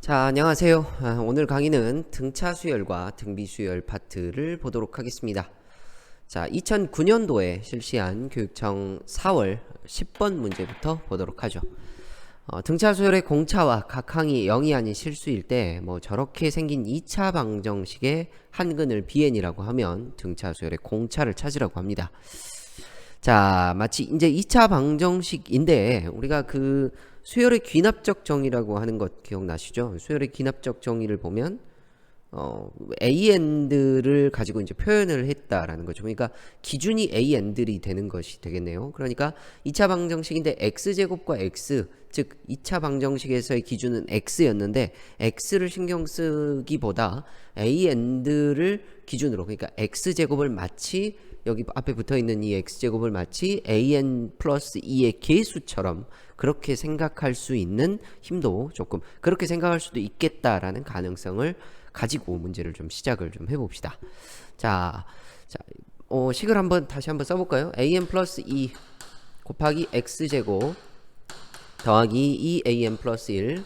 자, 안녕하세요. 오늘 강의는 등차 수열과 등비 수열 파트를 보도록 하겠습니다. 자, 2009년도에 실시한 교육청 4월 10번 문제부터 보도록 하죠. 등차 수열의 공차와 각항이 0이 아닌 실수일 때 저렇게 생긴 2차 방정식의 한근을 bn이라고 하면 등차 수열의 공차를 찾으라고 합니다. 자, 마치 이제 2차 방정식인데 우리가 그 수열의 귀납적 정의라고 하는 것 기억나시죠? 수열의 귀납적 정의를 보면 AN들을 가지고 이제 표현을 했다라는 거죠. 그러니까 기준이 AN들이 되는 것이 되겠네요. 그러니까 2차 방정식인데 x제곱과 x, 즉 2차 방정식에서의 기준은 x였는데 x를 신경 쓰기보다 AN들을 기준으로, 그러니까 x제곱을 마치 여기 앞에 붙어있는 이 x제곱을 마치 an 플러스 2의 계수처럼 그렇게 생각할 수 있는 힘도 조금 그렇게 생각할 수도 있겠다라는 가능성을 가지고 문제를 좀 시작을 좀 해봅시다. 식을 다시 한번 써볼까요? an 플러스 2 곱하기 x제곱 더하기 2an 플러스 1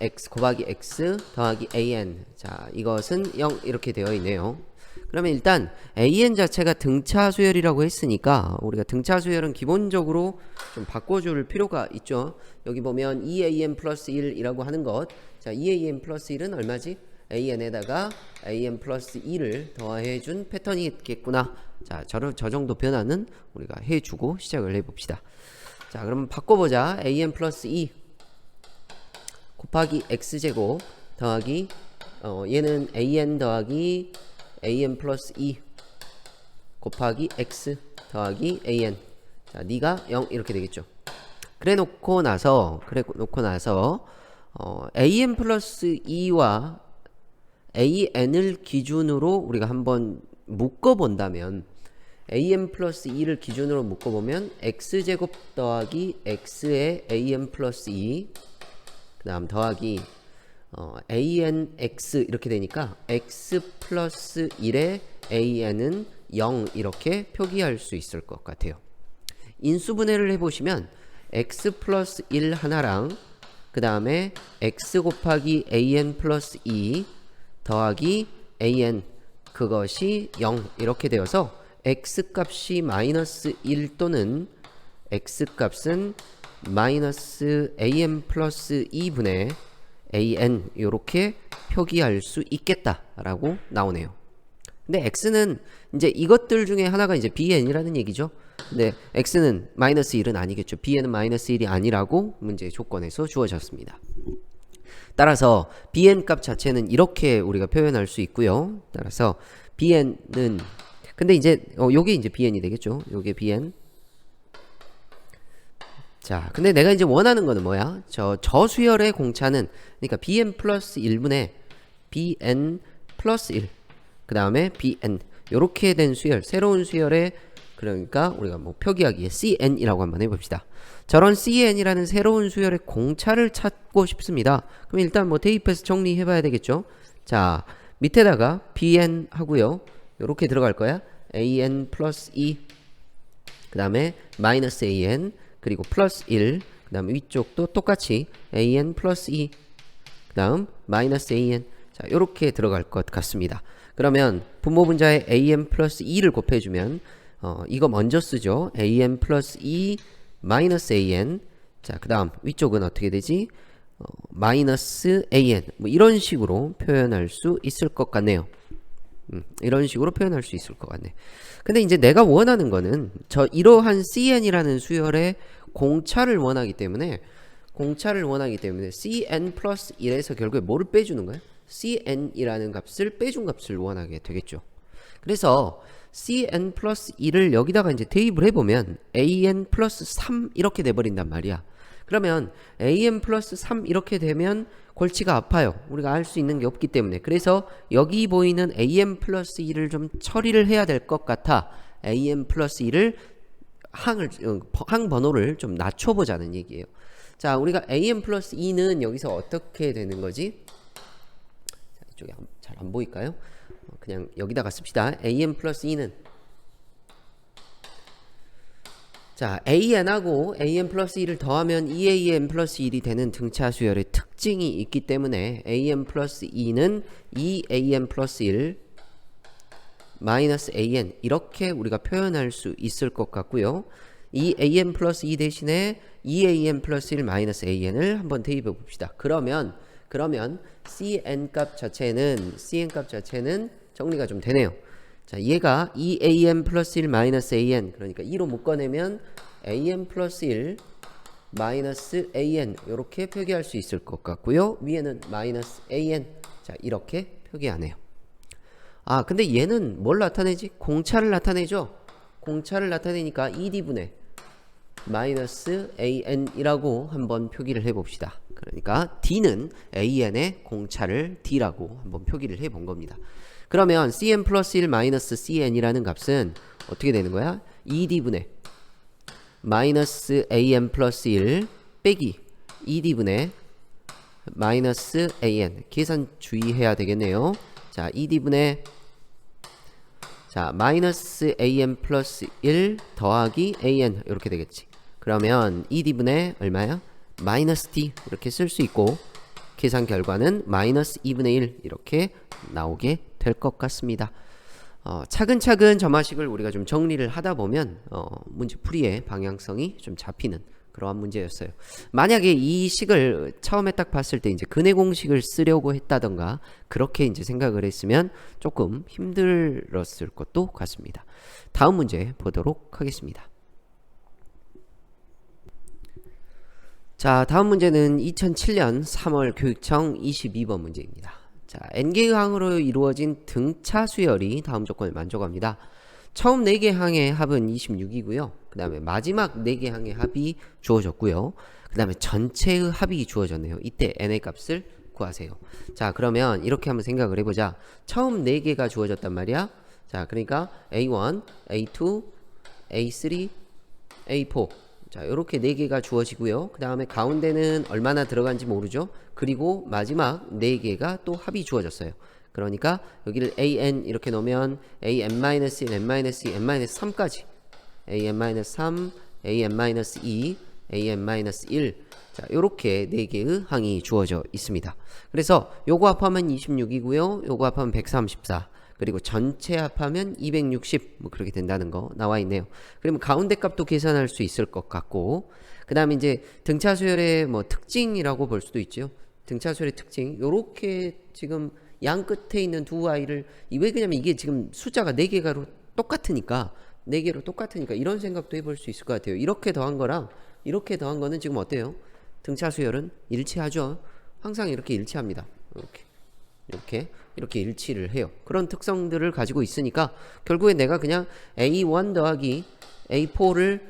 x 곱하기 x 더하기 an. 자, 이것은 0 이렇게 되어 있네요. 그러면 일단 an 자체가 등차 수열이라고 했으니까 우리가 등차 수열은 기본적으로 좀 바꿔줄 필요가 있죠. 여기 보면 2an 플러스 1이라고 하는 것, 자, 2an 플러스 1은 얼마지? an에다가 an 플러스 2를 더해준 패턴이 있겠구나. 자, 저 정도 변화는 우리가 해주고 시작을 해봅시다. 자, 그러면 바꿔보자. an 플러스 2 곱하기 x제곱 더하기 얘는 an 더하기 an 플러스 2 곱하기 x 더하기 an. 자, 니가 0 이렇게 되겠죠. 그래 놓고 나서 an 플러스 2와 an을 기준으로 우리가 한번 묶어본다면, an 플러스 2를 기준으로 묶어보면 x제곱 더하기 x의 an 플러스 2 그 다음 더하기 anx 이렇게 되니까 x 플러스 1의 an은 0 이렇게 표기할 수 있을 것 같아요. 인수분해를 해보시면 x 플러스 1 하나랑 그 다음에 x 곱하기 an 플러스 2 더하기 an, 그것이 0 이렇게 되어서 x 값이 마이너스 1 또는 x 값은 마이너스 an 플러스 2분의 an 이렇게 표기할 수 있겠다라고 나오네요. 근데 x는 이제 이것들 중에 하나가 이제 bn이라는 얘기죠. 근데 x는 마이너스 1은 아니겠죠. bn은 마이너스 1이 아니라고 문제 조건에서 주어졌습니다. 따라서 bn 값 자체는 이렇게 우리가 표현할 수 있고요. 따라서 bn은, 근데 이제 요게 이제 bn이 되겠죠. 요게 bn. 자, 근데 내가 이제 원하는 거는 뭐야? 저수열의 공차는, 그러니까 bn 플러스 1분의 bn 플러스 1, 그 다음에 bn, 요렇게 된 수열, 새로운 수열의, 그러니까 우리가 표기하기에 cn이라고 한번 해봅시다. 저런 cn이라는 새로운 수열의 공차를 찾고 싶습니다. 그럼 일단 대입해서 정리해봐야 되겠죠. 자, 밑에다가 bn 하고요, 요렇게 들어갈 거야. an 플러스 2, 그 다음에 마이너스 an, 그리고 플러스 1, 그 다음 위쪽도 똑같이 an 플러스 2, 그 다음 마이너스 an. 자, 요렇게 들어갈 것 같습니다. 그러면 분모분자에 an 플러스 2를 곱해주면 이거 먼저 쓰죠. an 플러스 2 마이너스 an. 자, 그 다음 위쪽은 어떻게 되지? 마이너스 an. 이런 식으로 표현할 수 있을 것 같네요. 이런 식으로 표현할 수 있을 것 같네. 근데 이제 내가 원하는 거는 이러한 cn이라는 수열의 공차를 원하기 때문에 cn 플러스 1에서 결국에 뭐를 빼주는 거야? cn이라는 값을 빼준 값을 원하게 되겠죠. 그래서 cn 플러스 1을 여기다가 이제 대입을 해보면 an 플러스 3 이렇게 돼버린단 말이야. 그러면 an 플러스 3 이렇게 되면 골치가 아파요. 우리가 알 수 있는 게 없기 때문에. 그래서 여기 보이는 an 플러스 2를 좀 처리를 해야 될 것 같아. an 플러스 2를 항 번호를 좀 낮춰보자는 얘기예요. 자, 우리가 an 플러스 2는 여기서 어떻게 되는 거지? 이쪽에 잘 안 보일까요? 그냥 여기다가 씁시다. an 플러스 2는 자, AN하고 AN 플러스 1을 더하면 EAN 플러스 1이 되는 등차 수열의 특징이 있기 때문에 AN 플러스 2는 EAN 플러스 1 마이너스 AN 이렇게 우리가 표현할 수 있을 것 같고요. 이 AN 플러스 2 대신에 EAN 플러스 1 마이너스 AN을 한번 대입해 봅시다. 그러면 CN 값 자체는 정리가 좀 되네요. 자, 얘가 EAN 플러스 1 마이너스 AN 그러니까 2로 묶어내면 AN 플러스 1 마이너스 AN 이렇게 표기할 수 있을 것 같고요. 위에는 마이너스 AN 자 이렇게 표기하네요. 아 근데 얘는 뭘 나타내지? 공차를 나타내죠. 공차를 나타내니까 ED분의 마이너스 AN이라고 한번 표기를 해봅시다. 그러니까 D는 AN의 공차를 D라고 한번 표기를 해본 겁니다. 그러면 CN 플러스 1 마이너스 CN이라는 값은 어떻게 되는 거야? ED분의 마이너스 AN 플러스 1 빼기 ED분의 마이너스 AN 계산 주의해야 되겠네요. 자, ED분의 자 마이너스 AN 플러스 1 더하기 AN 이렇게 되겠지. 그러면 ED분의 얼마야? 마이너스 D 이렇게 쓸 수 있고 계산 결과는 마이너스 2분의 1 이렇게 나오게 될 것 같습니다. 차근차근 점화식을 우리가 좀 정리를 하다 보면 문제 풀이의 방향성이 좀 잡히는 그러한 문제였어요. 만약에 이 식을 처음에 딱 봤을 때 이제 근해 공식을 쓰려고 했다던가 그렇게 이제 생각을 했으면 조금 힘들었을 것도 같습니다. 다음 문제 보도록 하겠습니다. 자, 다음 문제는 2007년 3월 교육청 22번 문제입니다. 자, n개의 항으로 이루어진 등차 수열이 다음 조건을 만족합니다. 처음 4개 항의 합은 26이고요. 그 다음에 마지막 4개 항의 합이 주어졌고요. 그 다음에 전체의 합이 주어졌네요. 이때 n의 값을 구하세요. 자, 그러면 이렇게 한번 생각을 해보자. 처음 4개가 주어졌단 말이야. 자, 그러니까 A1, A2, A3, A4 자, 이렇게 4개가 주어지고요. 그 다음에 가운데는 얼마나 들어간지 모르죠. 그리고 마지막 4개가 또 합이 주어졌어요. 그러니까 여기를 AN 이렇게 놓으면 AN-1, N-2, N-3까지 AN-3, AN-2, AN-1 자, 요렇게 4개의 항이 주어져 있습니다. 그래서 요거 합하면 26이고요. 요거 합하면 134 그리고 전체 합하면 260 뭐 그렇게 된다는 거 나와 있네요. 그러면 가운데 값도 계산할 수 있을 것 같고 그 다음에 이제 등차 수열의 뭐 특징이라고 볼 수도 있죠. 등차 수열의 특징 요렇게 지금 양 끝에 있는 두 아이를 왜 그러냐면 이게 지금 숫자가 4개가 똑같으니까 4개로 똑같으니까 이런 생각도 해볼 수 있을 것 같아요. 이렇게 더한 거랑 이렇게 더한 거는 지금 어때요? 등차 수열은 일치하죠. 항상 이렇게 일치합니다. 이렇게 일치를 해요. 그런 특성들을 가지고 있으니까 결국에 내가 그냥 A1 더하기 A4를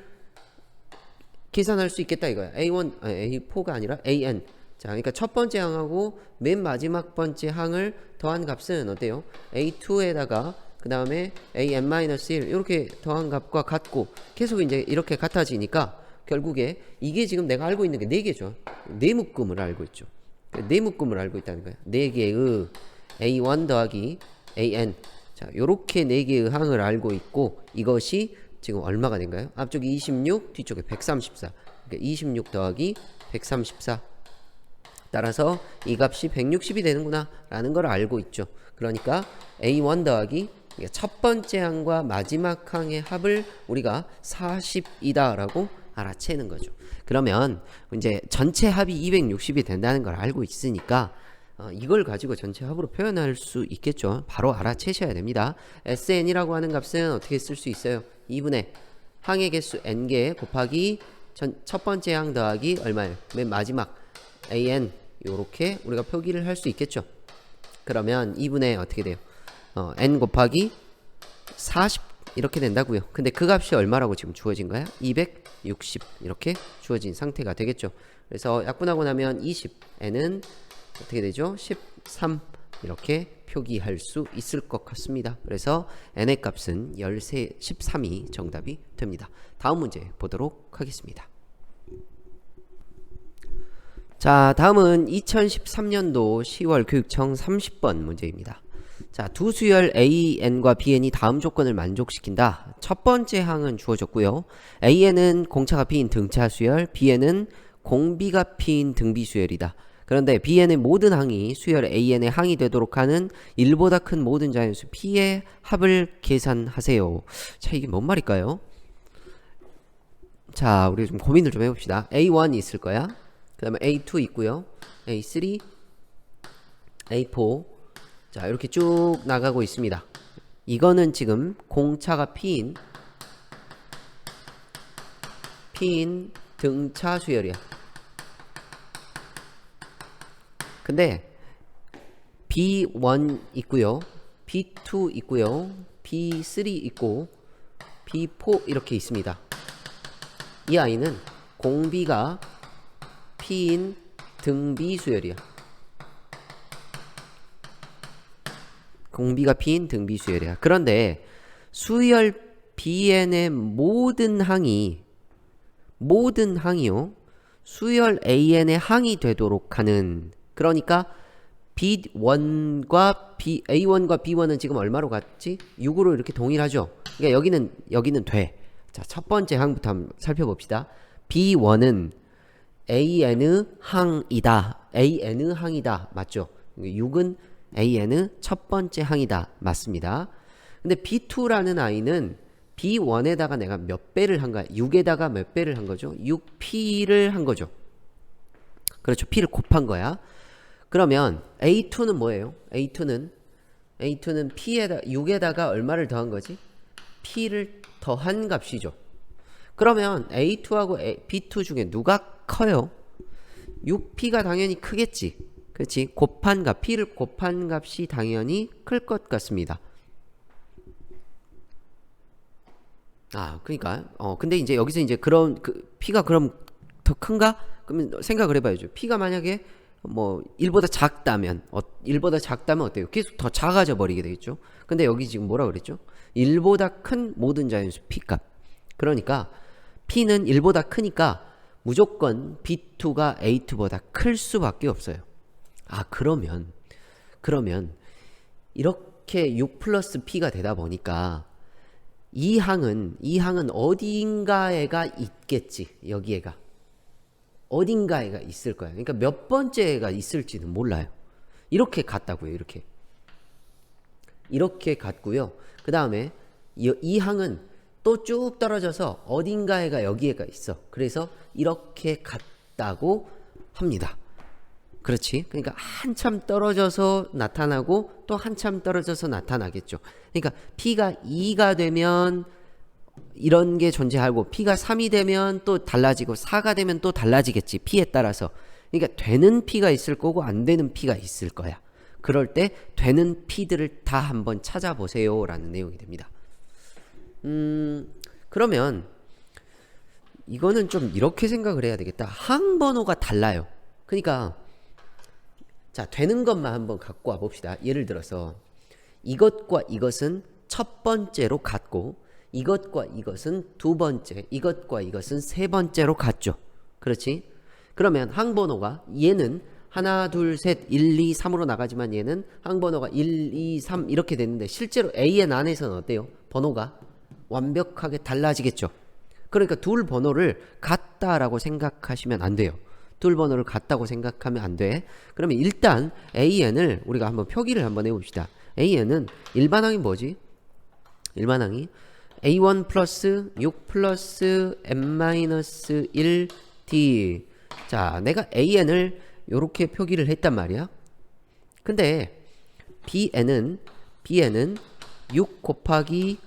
계산할 수 있겠다 이거야. A4가 아니라 AN. 자, 그러니까 첫 번째 항하고 맨 마지막 번째 항을 더한 값은 어때요? A2에다가 그 다음에 AN-1 이렇게 더한 값과 같고 계속 이제 이렇게 같아지니까 결국에 이게 지금 내가 알고 있는 게 4개죠. 4묶음을 알고 있죠. 4묶음을 알고 있다는 거야. 4개의 A1 더하기 AN 자 요렇게 4개의 항을 알고 있고 이것이 지금 얼마가 된가요? 앞쪽이 26 뒤쪽에 134 그러니까 26 더하기 134 따라서 이 값이 160이 되는구나 라는 걸 알고 있죠. 그러니까 A1 더하기 첫 번째 항과 마지막 항의 합을 우리가 40이다 라고 알아채는 거죠. 그러면 이제 전체 합이 260이 된다는 걸 알고 있으니까 이걸 가지고 전체 합으로 표현할 수 있겠죠. 바로 알아채셔야 됩니다. SN이라고 하는 값은 어떻게 쓸 수 있어요? 2분의 항의 개수 n개 곱하기 첫 번째 항 더하기 얼마예요? 맨 마지막 AN 요렇게 우리가 표기를 할 수 있겠죠. 그러면 2분의 어떻게 돼요? n 곱하기 40 이렇게 된다고요. 근데 그 값이 얼마라고 지금 주어진 거야? 260 이렇게 주어진 상태가 되겠죠. 그래서 약분하고 나면 20 n은 어떻게 되죠? 13 이렇게 표기할 수 있을 것 같습니다. 그래서 n의 값은 13이 정답이 됩니다. 다음 문제 보도록 하겠습니다. 자, 다음은 2013년도 10월 교육청 30번 문제입니다. 자, 두 수열 AN과 BN이 다음 조건을 만족시킨다. 첫 번째 항은 주어졌고요. AN은 공차가 P인 등차 수열, BN은 공비가 P인 등비 수열이다. 그런데 BN의 모든 항이 수열 AN의 항이 되도록 하는 1보다 큰 모든 자연수 P의 합을 계산하세요. 자, 이게 뭔 말일까요? 자, 우리 좀 고민을 좀 해봅시다. A1 있을 거야. 그 다음에 A2 있고요. A3, A4. 자, 이렇게 쭉 나가고 있습니다. 이거는 지금 공차가 P인 등차 수열이야. 근데 B1 있고요. B2 있고요. B3 있고 B4 이렇게 있습니다. 이 아이는 공비가 P인 등비 수열이야. 공비가 P인 등비 수열이야. 그런데 수열 BN의 모든 항이요. 수열 AN의 항이 되도록 하는, 그러니까 B1과 A1과 B1은 지금 얼마로 같지? 6으로 이렇게 동일하죠. 그러니까 여기는 돼. 자, 첫 번째 항부터 한번 살펴봅시다. B1은 AN의 항이다. AN의 항이다. 맞죠? 6은 AN의 첫 번째 항이다. 맞습니다. 근데 B2라는 아이는 B1에다가 내가 몇 배를 한 거야? 6에다가 몇 배를 한 거죠? 6P를 한 거죠. 그렇죠. P를 곱한 거야. 그러면 A2는 뭐예요? A2는 P에다 6에다가 얼마를 더한 거지? P를 더한 값이죠. 그러면 A2하고 B2 중에 누가 커요? 6P가 당연히 크겠지. 그렇지? 곱한 값, P를 곱한 값이 당연히 클 것 같습니다. 아, 그러니까 근데 이제 여기서 이제 그런 P가 그럼 더 큰가? 그러면 생각을 해봐야죠. P가 만약에 뭐 1보다 작다면 1보다 작다면 어때요? 계속 더 작아져 버리게 되겠죠. 근데 여기 지금 뭐라 그랬죠? 1보다 큰 모든 자연수 P값. 그러니까 P는 1보다 크니까 무조건 B2가 A2보다 클 수밖에 없어요. 아, 그러면 이렇게 6 플러스 P가 되다 보니까 이 항은 어딘가에가 있겠지. 여기에가 어딘가에가 있을 거야. 그러니까 몇 번째가 있을지는 몰라요. 이렇게 갔다고요. 이렇게 갔고요. 그 다음에 이 항은 또 쭉 떨어져서 어딘가에가 여기에가 있어. 그래서 이렇게 갔다고 합니다. 그렇지? 그러니까 한참 떨어져서 나타나고 또 한참 떨어져서 나타나겠죠. 그러니까 P가 2가 되면 이런 게 존재하고 P가 3이 되면 또 달라지고 4가 되면 또 달라지겠지. P에 따라서. 그러니까 되는 P가 있을 거고 안 되는 P가 있을 거야. 그럴 때 되는 P들을 다 한번 찾아보세요 라는 내용이 됩니다. 그러면 이거는 좀 이렇게 생각을 해야 되겠다. 항번호가 달라요. 그러니까 자, 되는 것만 한번 갖고 와 봅시다. 예를 들어서 이것과 이것은 첫 번째로 같고 이것과 이것은 두 번째, 이것과 이것은 세 번째로 같죠. 그렇지? 그러면 항번호가 얘는 하나, 둘, 셋, 1, 2, 3으로 나가지만 얘는 항번호가 1, 2, 3 이렇게 됐는데 실제로 AN 안에서는 어때요? 번호가 완벽하게 달라지겠죠. 그러니까 둘 번호를 같다라고 생각하시면 안 돼요. 둘 번호를 같다고 생각하면 안 돼. 그러면 일단 AN을 우리가 한번 표기를 한번 해봅시다. AN은 일반항이 뭐지? 일반항이 A1 플러스 6 플러스 n-1 D. 자, 내가 AN을 요렇게 표기를 했단 말이야. 근데 BN은 6 곱하기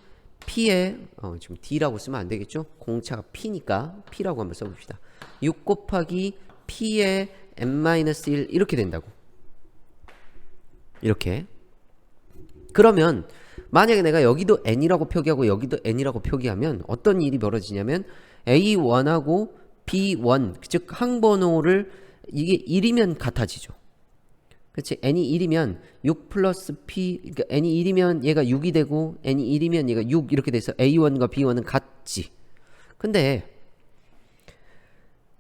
P에 지금 D라고 쓰면 안 되겠죠? 공차가 P니까 P라고 한번 써봅시다. 6 곱하기 P에 n-1 이렇게 된다고. 이렇게. 그러면 만약에 내가 여기도 n이라고 표기하고 여기도 n이라고 표기하면 어떤 일이 벌어지냐면 A1하고 B1 즉 항번호를 이게 1이면 같아지죠. 그렇지? n이 1이면 6 플러스 p 그러니까 n이 1이면 얘가 6이 되고 n이 1이면 얘가 6 이렇게 돼서 A1과 B1은 같지. 근데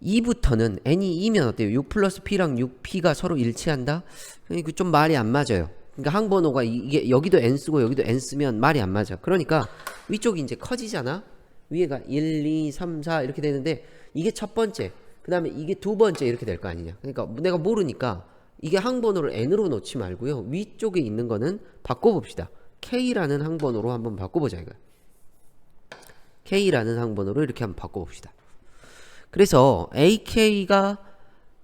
2부터는 n이 2면 어때요? 6 플러스 p랑 6p가 서로 일치한다? 이거 좀 말이 안 맞아요. 그러니까 항번호가 이게 여기도 n 쓰고 여기도 n 쓰면 말이 안 맞아. 그러니까 위쪽이 이제 커지잖아. 위에가 1, 2, 3, 4 이렇게 되는데 이게 첫 번째, 그 다음에 이게 두 번째 이렇게 될 거 아니냐. 그러니까 내가 모르니까 이게 항번호를 n으로 놓지 말고요. 위쪽에 있는 거는 바꿔봅시다. k라는 항번호로 한번 바꿔보자 이거야. k라는 항번호로 이렇게 한번 바꿔봅시다. 그래서 ak가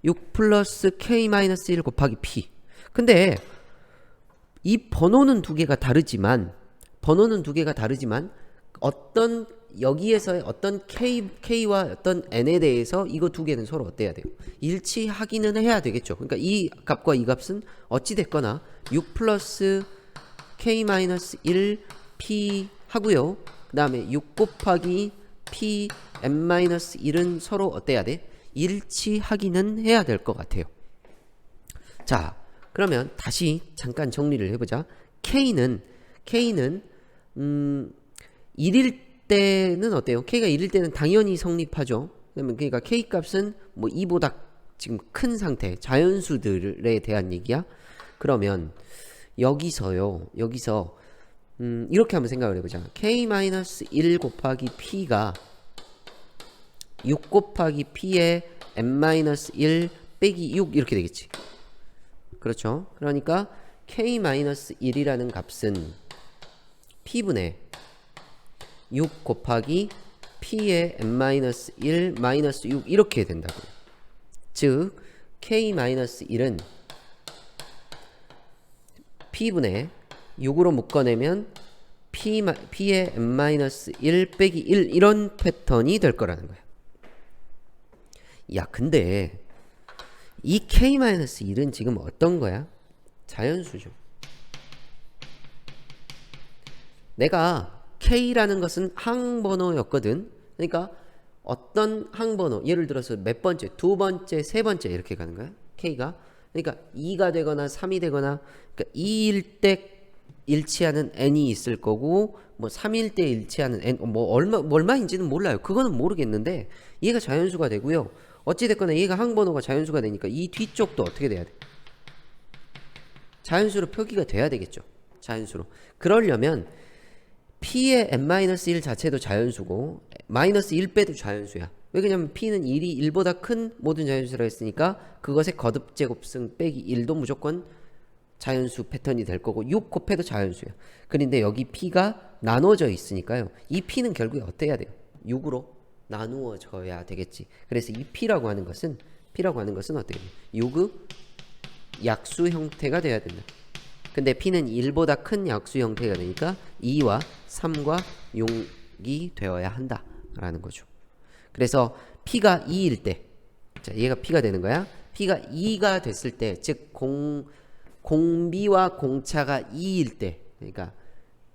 6 플러스 k-1 곱하기 p. 근데 이 번호는 두 개가 다르지만 어떤 여기에서의 어떤 k와 어떤 n에 대해서 이거 두 개는 서로 어때야 돼요? 일치하기는 해야 되겠죠. 그러니까 이 값과 이 값은 어찌 됐거나 6 플러스 k-1 p 하고요. 그 다음에 6 곱하기 p n-1은 서로 어때야 돼? 일치하기는 해야 될 것 같아요. 자, 그러면 다시 잠깐 정리를 해보자. k는 1일 때는 어때요? k가 1일 때는 당연히 성립하죠. 그러니까 k 값은 뭐 2보다 지금 큰 상태, 자연수들에 대한 얘기야. 그러면 여기서 이렇게 한번 생각을 해보자. k-1 곱하기 p가 6 곱하기 p의 n-1 빼기 6 이렇게 되겠지. 그렇죠? 그러니까 k-1이라는 값은 p분의 6 곱하기 p의 n-1 마이너스 6 이렇게 된다고요. 즉 k-1은 p분의 6으로 묶어내면 p의 n-1 빼기 1 이런 패턴이 될 거라는 거야. 야, 근데 이 k-1은 지금 어떤 거야? 자연수죠. 내가 k라는 것은 항번호였거든. 그러니까 어떤 항번호, 예를 들어서 몇 번째, 두 번째, 세 번째 이렇게 가는 거야. k가. 그러니까 2가 되거나 3이 되거나, 그러니까 2일 때 일치하는 n이 있을 거고, 뭐 3일 때 일치하는 n, 뭐 얼마인지는 몰라요. 그거는 모르겠는데 얘가 자연수가 되고요. 어찌 됐거나 얘가 항번호가 자연수가 되니까 이 뒤쪽도 어떻게 돼야 돼? 자연수로 표기가 돼야 되겠죠. 자연수로. 그러려면 p의 n-1 자체도 자연수고 마이너스 1 빼도 자연수야. 왜냐면 p는 1이 1보다 큰 모든 자연수라 했으니까 그것의 거듭제곱승 빼기 1도 무조건 자연수 패턴이 될 거고 6 곱해도 자연수야. 그런데 여기 p가 나눠져 있으니까요. 이 p는 결국에 어때야 돼요? 6으로 나누어져야 되겠지. 그래서 이 p라고 하는 것은 어떻게 돼요? 6의 약수 형태가 돼야 된다. 근데 p는 1보다 큰 약수 형태가 되니까 2와 3과 6이 되어야 한다라는 거죠. 그래서 p가 2일 때, 자, 얘가 p가 되는 거야. p가 2가 됐을 때, 즉 공비와 공차가 2일 때, 그러니까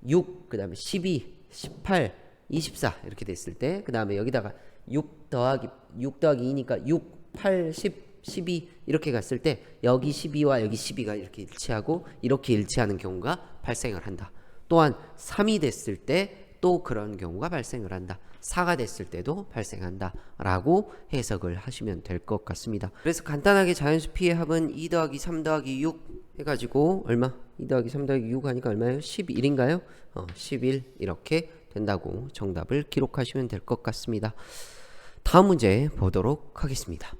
6, 그 다음에 12, 18, 24 이렇게 됐을 때, 그 다음에 여기다가 6 더하기 2니까 6, 8, 10, 12 이렇게 갔을 때 여기 12와 여기 12가 이렇게 일치하고 이렇게 일치하는 경우가 발생을 한다. 또한 3이 됐을 때 또 그런 경우가 발생을 한다. 4가 됐을 때도 발생한다 라고 해석을 하시면 될 것 같습니다. 그래서 간단하게 자연수 p의 합은 2 더하기 3 더하기 6 해가지고 얼마? 2 더하기 3 더하기 6 하니까 얼마예요? 11인가요? 11 이렇게 된다고 정답을 기록하시면 될 것 같습니다. 다음 문제 보도록 하겠습니다.